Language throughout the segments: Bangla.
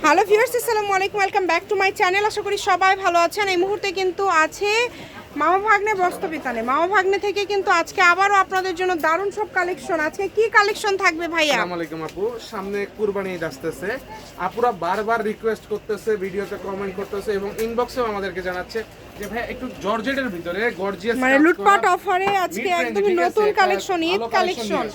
হ্যালো ভিউয়ার্স, আসসালামু আলাইকুম, welcome back to my channel. আশা করি সবাই ভালো আছেন। এই মুহূর্তে কিন্তু আছে মামা ভাগ্নে বস্ত্রবিতানে। মামা ভাগ্নে থেকে কিন্তু আজকে আবারও আপনাদের জন্য দারুণ সব কালেকশন। আজকে কি কালেকশন থাকবে ভাইয়া? আসসালামু আলাইকুম আপু, সামনে কুরবানি ঈদ আসতেছে। আপুরা বারবার রিকোয়েস্ট করতেছে, ভিডিওতে কমেন্ট করতেছে এবং ইনবক্সেও আমাদেরকে জানাচ্ছে যে ভাই একটু জর্জেটের ভিতরে গর্জিয়াস মানে লুটপাট অফারে আজকে একদম নতুন কালেকশন, ঈদ কালেকশন।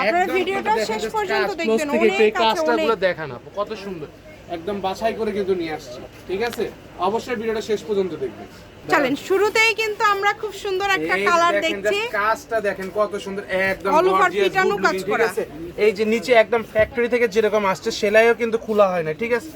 আপনারা ভিডিওটা শেষ পর্যন্ত দেখবেন। অনেক কাজটাগুলো দেখান আপু, কত সুন্দর একদম বাছাই করে কিন্তু নিয়ে আসছি। ঠিক আছে, অবশ্যই ভিডিওটা শেষ পর্যন্ত দেখবেন। চলেন, শুরুতেই কিন্তু আমরা খুব সুন্দর একটা কালার দেখছি। কাজটা দেখেন কত সুন্দর, একদম অল ওভার গর্জিয়াস পিটানো কাজ করা। এই যে নিচে একদম ফ্যাক্টরি থেকে যেরকম আসছে সেলাইও কিন্তু খোলা হয় না। ঠিক আছে,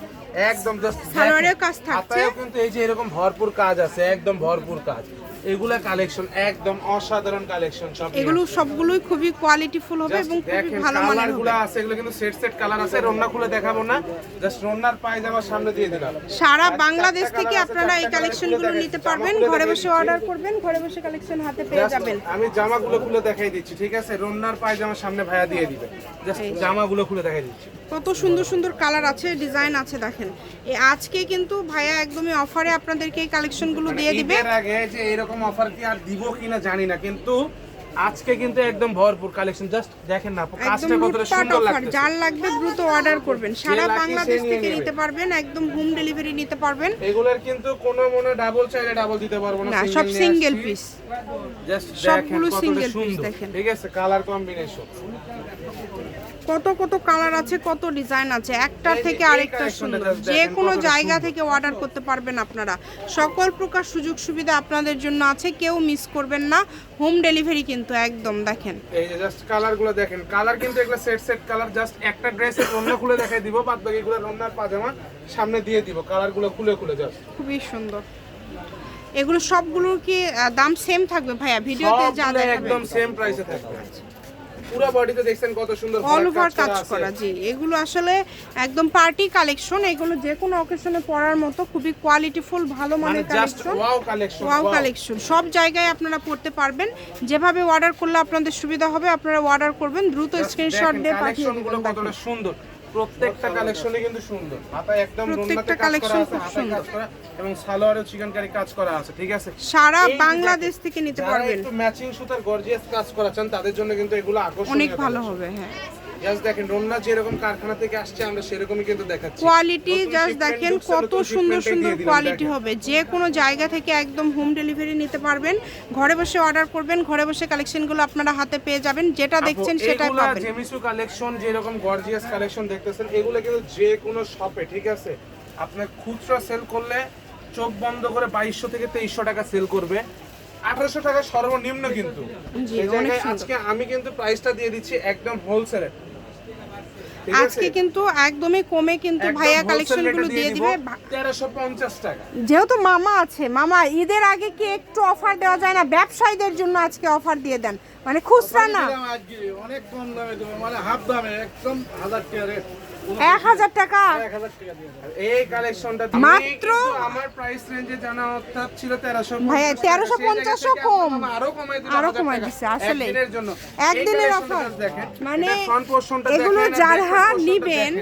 একদম জাস্ট সালোয়ারেও কাজ থাকছে। হাতায়ও কিন্তু এই যে এরকম ভরপুর কাজ আছে, একদম ভরপুর কাজ। এগুলা কালেকশন একদম অসাধারণ কালেকশন। সব এগুলো সবগুলোই খুবই কোয়ালিটিফুল হবে এবং খুবই ভালো মানের হবে। আছে এগুলো কিন্তু সেট কালার আছে। রন্না খুলে দেখাবো না, জাস্ট রন্নার পায়জামার সামনে দিয়ে দিলাম। সারা বাংলাদেশ থেকে আপনারা এই কালেকশনগুলো নিতে পারবেন। ঘরে বসে অর্ডার করবেন, ঘরে বসে কালেকশন হাতে পেয়ে যাবেন। আমি জামাগুলো খুলে দেখাই দিচ্ছি। ঠিক আছে, রন্নার পায়জামার সামনে ভাইয়া দিয়ে দিবে। জাস্ট জামাগুলো খুলে দেখাই দিচ্ছি। কত সুন্দর সুন্দর কালার আছে, ডিজাইন আছে দেখেন। এই আজকে কিন্তু ভাইয়া একদমই অফারে আপনাদেরকে এই কালেকশনগুলো দিয়ে দিবে। এর আগে যে এরকম অফার কি আর দিব কিনা জানি না, কিন্তু আজকে কিন্তু একদম ভরপুর কালেকশন। জাস্ট দেখেন না কাজটা কতটা সুন্দর লাগছে। যার লাগবে দ্রুত অর্ডার করবেন। সারা বাংলাদেশ থেকে নিতে পারবেন, একদম হোম ডেলিভারি নিতে পারবেন। এগুলোর কিন্তু কোনো মনে ডাবল চাইলে ডাবল দিতে পারবো না, সব সিঙ্গেল পিস। জাস্ট সবগুলো সিঙ্গেল পিস দেখেন। ঠিক আছে, কালার কম্বিনেশন কত কত কালার আছে, কত ডিজাইন আছে, একটা থেকে আরেকটা সুন্দর। যে কোনো জায়গা থেকে অর্ডার করতে পারবেন আপনারা। সকল প্রকার সুযোগ সুবিধা আপনাদের জন্য আছে, কেউ মিস করবেন না। হোম ডেলিভারি কিন্তু একদম দেখেন। এই যে জাস্ট কালারগুলো দেখেন, কালার কিন্তু এগুলো সেট কালার। জাস্ট একটা ড্রেসের রন্না খুলে দেখাই দিব, বাদ বাকিগুলো রন্নার পাজামা সামনে দিয়ে দিব। কালারগুলো খুলে খুলে জাস্ট খুবই সুন্দর। এগুলো সবগুলোর কি দাম সেম থাকবে ভাইয়া? ভিডিওতে যা দেখাবেন একদম সেম প্রাইসে থাকবে। পুরো বডিতে দেখছেন কত সুন্দর অল ওভার কাজ করা। জি, এগুলো আসলে একদম পার্টি কালেকশন। এগুলো যে কোনো অকেশনে পরার মতো খুবই কোয়ালিটিফুল, ভালো মানের কালেকশন। ওয়াও কালেকশন, সব জায়গায় আপনারা পড়তে পারবেন। যেভাবে অর্ডার করলে আপনাদের সুবিধা হবে আপনারা অর্ডার করবেন। দ্রুত স্ক্রিনশট দিয়ে পাঠিয়ে দিবেন। কতটা সুন্দর, প্রত্যেকটা কালেকশনই কিন্তু সুন্দর। হাতায় একদম প্রত্যেকটা কালেকশন খুব সুন্দর এবং সালোয়ারে চিকেন কারি কাজ করা আছে। ঠিক আছে, সারা বাংলাদেশ থেকে নিতে পারবেন। একটু ম্যাচিং সুতার গর্জিয়াস কাজ করা চান তাদের জন্য কিন্তু এগুলো আকর্ষণীয়, অনেক ভালো হবে। হ্যাঁ, জাস্ট দেখেন রন্না যেরকম কারখানা থেকে আসছে আমরা সেরকমই কিন্তু দেখাচ্ছি। কোয়ালিটি জাস্ট দেখেন কত সুন্দর সুন্দর কোয়ালিটি হবে। যে কোনো জায়গা থেকে একদম হোম ডেলিভারি নিতে পারবেন। ঘরে বসে অর্ডার করবেন, ঘরে বসে কালেকশনগুলো আপনারা হাতে পেয়ে যাবেন। যেটা দেখছেন সেটাই পাবেন। জেমিসু কালেকশন যেরকম গর্জিয়াস কালেকশন দেখতেছেন, এগুলো কিন্তু যে কোনো শপে, ঠিক আছে, আপনি খুচরা সেল করলে চোখ বন্ধ করে 2200 থেকে 2300 টাকা সেল করবে। 1800 টাকা সর্বনিম্ন। কিন্তু এই জায়গায় আজকে আমি কিন্তু প্রাইসটা দিয়ে দিচ্ছি একদম হোলসেলে। আজকে কিন্তু একদমই কমে কিন্তু ভাইয়া কালেকশনগুলো দিয়ে দিবে 1350 টাকা। যেহেতু মামা আছে, মামা ঈদের আগে কি একটু অফার দেওয়া যায় না? ব্যবসায়ীদের জন্য আজকে অফার দিয়ে দেন, মানে খুচরা না, অনেক কম দামে দেব, মানে হাফ দামে, একদম 1000 টাকা রেট। 1000 টাকা এই কালেকশনটা মাত্র আমার প্রাইস রেঞ্জে জানা অর্থাৎ ছিল 1350। ভাই 1350 কম, আরো কমাই দিছে আসলে একদিনের জন্য, একদিনের অফার। দেখেন মানে ফ্রন্ট পোরশনটা এগুলো যারা নেবেন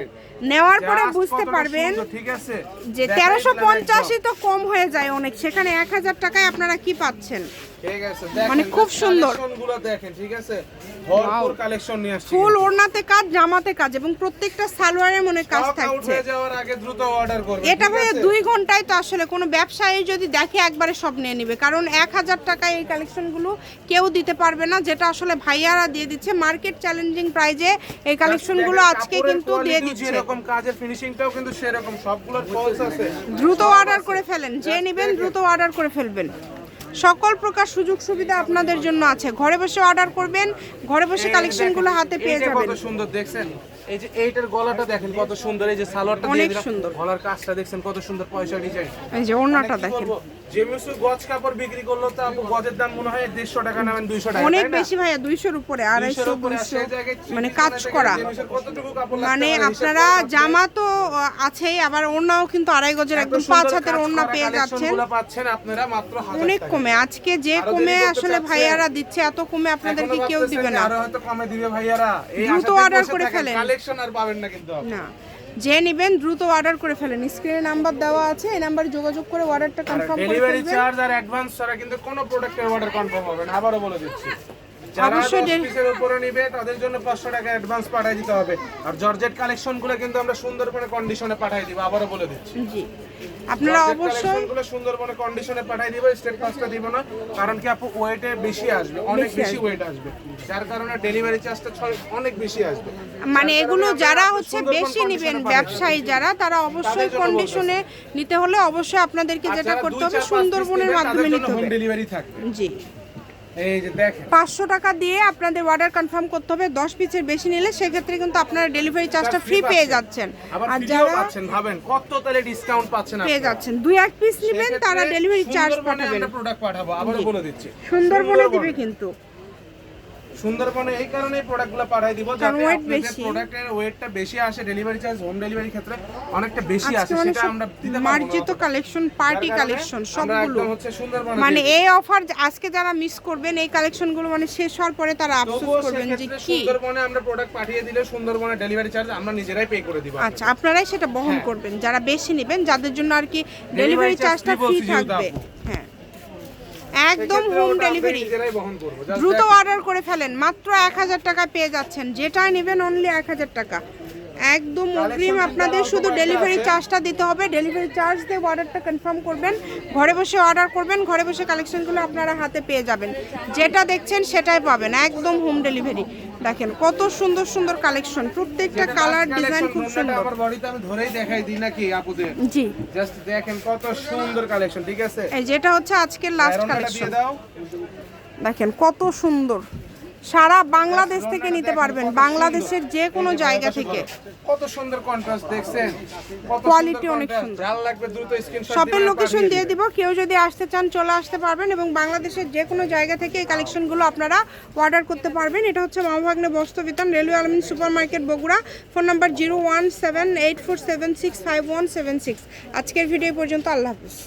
নেওয়ার পরে বুঝতে পারবেন ঠিক আছে যে 1350ই তো কম হয়ে যায় অনেক, সেখানে 1000 টাকায় আপনারা কি পাচ্ছেন। ঠিক আছে, মানে খুব সুন্দর কালেকশনগুলো দেখেন। ঠিক আছে, ভরপুর কালেকশন নিয়ে আসছি, ফুল ওড়নাতে কাজ, জামাতে কাজ এবং প্রত্যেকটা সালোয়ারের মনে কাজ থাকছে। যাওয়ার আগে দ্রুত অর্ডার করবেন। এটা ভাই 2 ঘন্টায় তো আসলে কোনো ব্যবসায়ী যদি দেখে একবারে সব নিয়ে নেবে, কারণ 1000 টাকায় এই কালেকশনগুলো কেউ দিতে পারবে না, যেটা আসলে ভাইয়ারা দিয়ে দিচ্ছে মার্কেট চ্যালেঞ্জিং প্রাইজে। এই কালেকশনগুলো আজকে কিন্তু দিয়ে দিচ্ছে। যেরকম কাজের ফিনিশিংটাও কিন্তু সেরকম, সবগুলোর ফলস আছে। দ্রুত অর্ডার করে ফেলেন, যে নেবেন দ্রুত অর্ডার করে ফেলবেন। সকল প্রকার সুযোগ সুবিধা আপনাদের জন্য আছে। ঘরে বসে অর্ডার করবেন, ঘরে বসে কালেকশনগুলো হাতে পেয়ে যাবেন। কত সুন্দর দেখছেন, এই যে এইটার গলাটা দেখেন কত সুন্দর, এই যে সালোয়ারটা দিয়ে দিলাম, সুন্দর গলার কাজটা দেখছেন কত সুন্দর, পয়সা ডিজাইন। এই যে ওড়নাটা দেখেন, জেমিসু গজ কাপড় বিক্রি করলো তো আপু গজের দাম মনে হয় 150 টাকা নেবেন, 200 টাকা, অনেক বেশি ভাইয়া, 200 এর উপরে, 250 200 মানে কাজ করা। মানে আপনারা জামা তো আছেই, আবার ওড়নাও কিন্তু 2.5 গজের একদম 5 হাতের ওড়না পেয়ে যাচ্ছেন। পাচ্ছেন আপনারা মাত্র 1000 টাকা, অনেক কমে। আজকে যে কমে আসলে ভাইয়ারা দিচ্ছে, এত কমে আপনাদেরকে কেউ দিবে না। আরো হয়তো কমে দিবে ভাইয়ারা। এই দ্রুত অর্ডার করে ফেলেন, কালেকশন আর পাবেন না কিন্তু না যে নেবেন দ্রুত অর্ডার করে ফেলেন, স্ক্রিনে নাম্বার দেওয়া আছে, এই নাম্বারে যোগাযোগ করে অর্ডারটা কনফার্ম করে ডেলিভারি ফেলবেন। চার্জ আর অ্যাডভান্স ছাড়া কিন্তু কোনো প্রোডাক্টের অর্ডার কনফার্ম হবে না, আবারও বলে দিচ্ছি। যারা অবশ্যই 10 পিসের উপরে নিবে তাদের জন্য 500 টাকা অ্যাডভান্স পাঠিয়ে দিতে হবে। আর জর্জেট কালেকশনগুলো কিন্তু আমরা সুন্দরবনে কন্ডিশনে পাঠিয়ে দিব, আবারও বলে দিচ্ছি। জি, আপনারা অবশ্যই কালেকশনগুলো সুন্দরবনে কন্ডিশনে পাঠিয়ে দিব, স্টেট কাজটা দিব না, কারণ কি আপু ওয়েটে বেশি আসবে, অনেক বেশি ওয়েট আসবে, যার কারণে ডেলিভারি চার্জটা অনেক বেশি আসবে। মানে এগুলো যারা হচ্ছে সুন্দরবন বেশি condition-এ নেবেন পাঠাই ব্যবসায়ী যারা, তারা অবশ্যই কন্ডিশনে নিতে হলে অবশ্যই আপনাদেরকে যেটা করতে হবে সুন্দরবনের মাধ্যমে নিতে হোম হবে। ডেলিভারি থাকবে। জি, এই যে দেখেন 500 টাকা দিয়ে আপনাদের অর্ডার কনফার্ম করতে হবে। 10 পিসের বেশি নিলে সেক্ষেত্রে কিন্তু আপনারা ডেলিভারি চার্জটা ফ্রি পেয়ে যাচ্ছেন। আবার আর ভিডিও যারা পাচ্ছেন, ভাবেন কত তাহলে ডিসকাউন্ট পাচ্ছেন পেয়ে আপনারা। যাচ্ছেন 2-1 পিস নেবেন তারা ডেলিভারি চার্জ সুন্দরবনে পাঠাবেন। আমরা প্রোডাক্ট পাঠাবো, আবারও বলে দিচ্ছি। সুন্দরবনে দিবে কিন্তু সুন্দরবনে এই কারণেই প্রোডাক্টগুলো পাঠাই দিব কারণ যাতে weight আপনাদের বেশি। প্রোডাক্টের ওয়েটটা বেশি আসে, ডেলিভারি চার্জ হোম ডেলিভারি ক্ষেত্রে অনেকটা বেশি আসে, আজকে মানে সেটা সব আমরা দিতে পারবো না। মার্জিত কালেকশন, পার্টি যার কারণে কালেকশন আমরা সবগুলো। একদম হচ্ছে সুন্দরবনে মানে দিয়ে এই অফার আজকে যারা মিস করবেন এই কালেকশনগুলো মানে শেষ হওয়ার পরে তারা দিই। আফসোস তবুও করবেন যে সেক্ষেত্রে কি। সুন্দরবনে আমরা প্রোডাক্ট পাঠিয়ে দিলে সুন্দরবনে ডেলিভারি চার্জ আমরা নিজেরাই পে করে দিব। আচ্ছা, আপনারাই সেটা বহন হ্যাঁ। করবেন যারা বেশি নেবেন, যাদের জন্য আর কি ডেলিভারি charge চার্জটা free ফ্রি বলছি যেহেতু থাকবে। আপু। হ্যাঁ, একদম সেক্ষেত্রে হোম ওটা আমরা ডেলিভারি। নিজেরাই বহন করব। Just দ্রুত দেখেন। অর্ডার করে ফেলেন, মাত্র 1000 টাকা পেয়ে যাচ্ছেন, যেটাই নেবেন অনলি 1000 টাকা একদম অগ্রিম। কিন্তু আপনাদের অল্প শুধু কয়েকটা ডেলিভারি আছে। চার্জটা দিতে হবে, ডেলিভারি চার্জ দিয়ে অর্ডারটা কনফার্ম করবেন, ঘরে বসে অর্ডার করবেন, ঘরে বসে কালেকশনগুলো আপনারা হাতে পেয়ে যাবেন, যেটা দেখছেন সেটাই পাবেন, একদম হোম ডেলিভারি। দেখেন কত সুন্দর সুন্দর কালেকশন, প্রত্যেকটা যেটা কালার last ডিজাইন collection, খুব ওনাটা সুন্দর। আমার বডিতে আমি ধরেই দেখাই দিই নাকি আপুদের। জি, জাস্ট দেখেন কত সুন্দর কালেকশন, ঠিক আছে? এই যেটা হচ্ছে আজকের লাস্ট আয়রনটা কালেকশন, দিয়ে দাও। দেখেন কত সুন্দর, সারা বাংলাদেশ থেকে নিতে পারবেন, বাংলাদেশের যে কোনো জায়গা থেকে। কত সুন্দর কন্ট্রাস্ট দেখছেন, কত Quality সুন্দর অনেক contrast। সুন্দর। যার লাগবে দ্রুত স্ক্রিনশট শপের লোকেশন দিয়ে দিব, কেউ যদি আসতে চান চলে আসতে পারবেন এবং বাংলাদেশের যে কোনো জায়গা থেকে এই কালেকশনগুলো আপনারা অর্ডার করতে পারবেন। এটা হচ্ছে মামাভাগ্নে বস্ত্র বিতান, রেলওয়ে আলমিন super market, Bogura. Phone number 017847657176। আজকের ভিডিও পর্যন্ত, আল্লাহ হাফিজ।